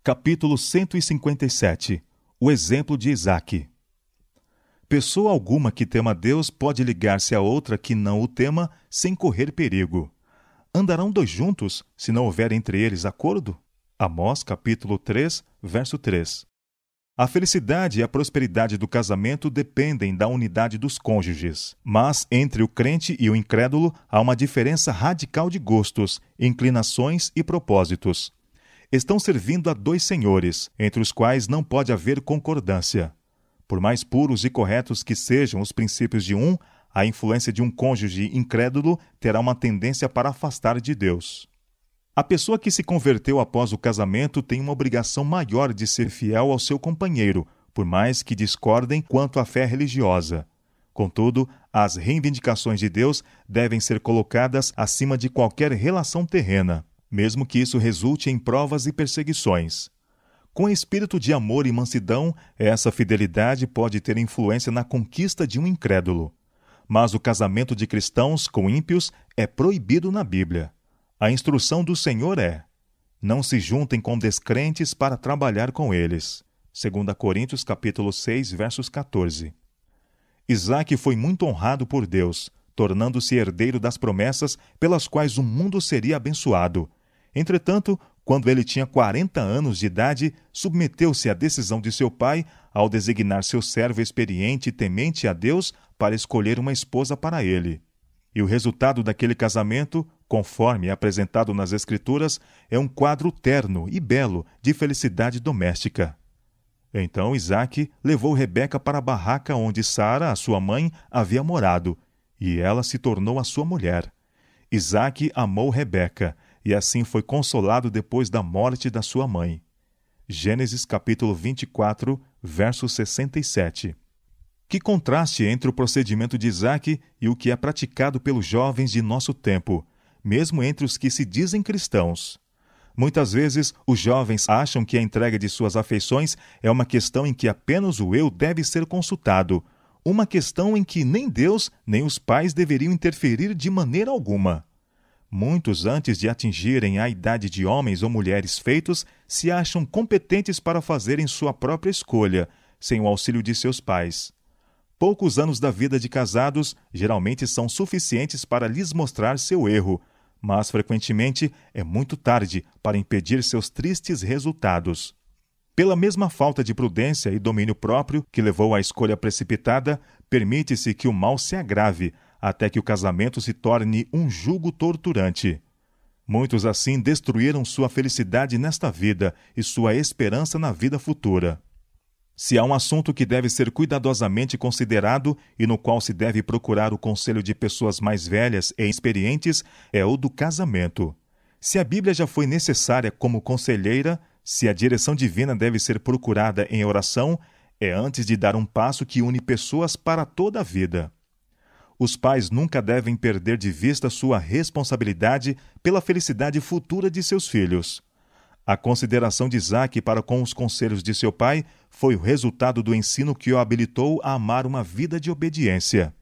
Capítulo 157. O exemplo de Isaque. Pessoa alguma que tema Deus pode ligar-se a outra que não o tema sem correr perigo. Andarão dois juntos, se não houver entre eles acordo? Amós, capítulo 3, verso 3. A felicidade e a prosperidade do casamento dependem da unidade dos cônjuges, mas entre o crente e o incrédulo há uma diferença radical de gostos, inclinações e propósitos. Estão servindo a dois senhores, entre os quais não pode haver concordância. Por mais puros e corretos que sejam os princípios de um, a influência de um cônjuge incrédulo terá uma tendência para afastar de Deus. A pessoa que se converteu após o casamento tem uma obrigação maior de ser fiel ao seu companheiro, por mais que discordem quanto à fé religiosa. Contudo, as reivindicações de Deus devem ser colocadas acima de qualquer relação terrena, mesmo que isso resulte em provas e perseguições. Com espírito de amor e mansidão, essa fidelidade pode ter influência na conquista de um incrédulo. Mas o casamento de cristãos com ímpios é proibido na Bíblia. A instrução do Senhor é: não se juntem com descrentes para trabalhar com eles. 2 Coríntios capítulo 6, versos 14. Isaque foi muito honrado por Deus, tornando-se herdeiro das promessas pelas quais o mundo seria abençoado. Entretanto, quando ele tinha 40 anos de idade, submeteu-se à decisão de seu pai ao designar seu servo experiente e temente a Deus para escolher uma esposa para ele. E o resultado daquele casamento, conforme apresentado nas Escrituras, é um quadro terno e belo de felicidade doméstica. Então Isaque levou Rebeca para a barraca onde Sara, a sua mãe, havia morado, e ela se tornou a sua mulher. Isaque amou Rebeca, e assim foi consolado depois da morte da sua mãe. Gênesis capítulo 24, verso 67. Que contraste entre o procedimento de Isaque e o que é praticado pelos jovens de nosso tempo, mesmo entre os que se dizem cristãos. Muitas vezes, os jovens acham que a entrega de suas afeições é uma questão em que apenas o eu deve ser consultado, uma questão em que nem Deus nem os pais deveriam interferir de maneira alguma. Muitos, antes de atingirem a idade de homens ou mulheres feitos, se acham competentes para fazerem sua própria escolha, sem o auxílio de seus pais. Poucos anos da vida de casados geralmente são suficientes para lhes mostrar seu erro, mas frequentemente é muito tarde para impedir seus tristes resultados. Pela mesma falta de prudência e domínio próprio que levou à escolha precipitada, permite-se que o mal se agrave, até que o casamento se torne um jugo torturante. Muitos assim destruíram sua felicidade nesta vida e sua esperança na vida futura. Se há um assunto que deve ser cuidadosamente considerado e no qual se deve procurar o conselho de pessoas mais velhas e experientes, é o do casamento. Se a Bíblia já foi necessária como conselheira, se a direção divina deve ser procurada em oração, é antes de dar um passo que une pessoas para toda a vida. Os pais nunca devem perder de vista sua responsabilidade pela felicidade futura de seus filhos. A consideração de Isaque para com os conselhos de seu pai foi o resultado do ensino que o habilitou a amar uma vida de obediência.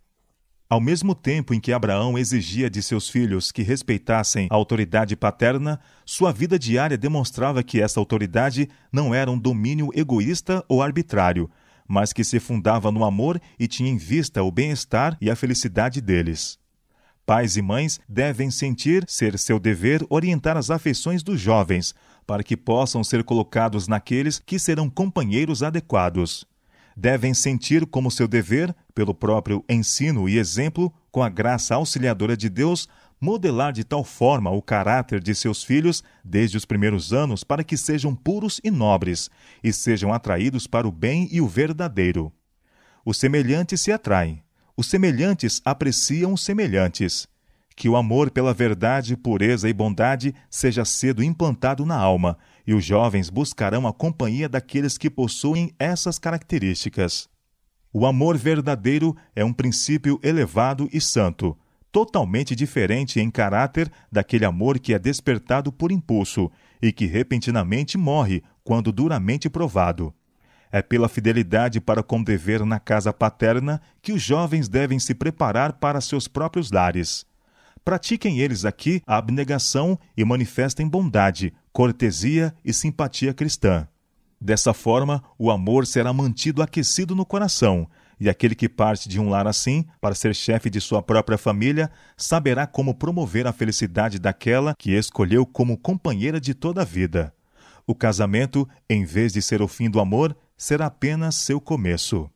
Ao mesmo tempo em que Abraão exigia de seus filhos que respeitassem a autoridade paterna, sua vida diária demonstrava que essa autoridade não era um domínio egoísta ou arbitrário, mas que se fundava no amor e tinha em vista o bem-estar e a felicidade deles. Pais e mães devem sentir ser seu dever orientar as afeições dos jovens, para que possam ser colocados naqueles que serão companheiros adequados. Devem sentir como seu dever, pelo próprio ensino e exemplo, com a graça auxiliadora de Deus, modelar de tal forma o caráter de seus filhos desde os primeiros anos para que sejam puros e nobres, e sejam atraídos para o bem e o verdadeiro. Os semelhantes se atraem, os semelhantes apreciam os semelhantes. Que o amor pela verdade, pureza e bondade seja cedo implantado na alma, e os jovens buscarão a companhia daqueles que possuem essas características. O amor verdadeiro é um princípio elevado e santo, totalmente diferente em caráter daquele amor que é despertado por impulso e que repentinamente morre quando duramente provado. É pela fidelidade para com o dever na casa paterna que os jovens devem se preparar para seus próprios lares. Pratiquem eles aqui a abnegação e manifestem bondade, cortesia e simpatia cristã. Dessa forma, o amor será mantido aquecido no coração, e aquele que parte de um lar assim, para ser chefe de sua própria família, saberá como promover a felicidade daquela que escolheu como companheira de toda a vida. O casamento, em vez de ser o fim do amor, será apenas seu começo.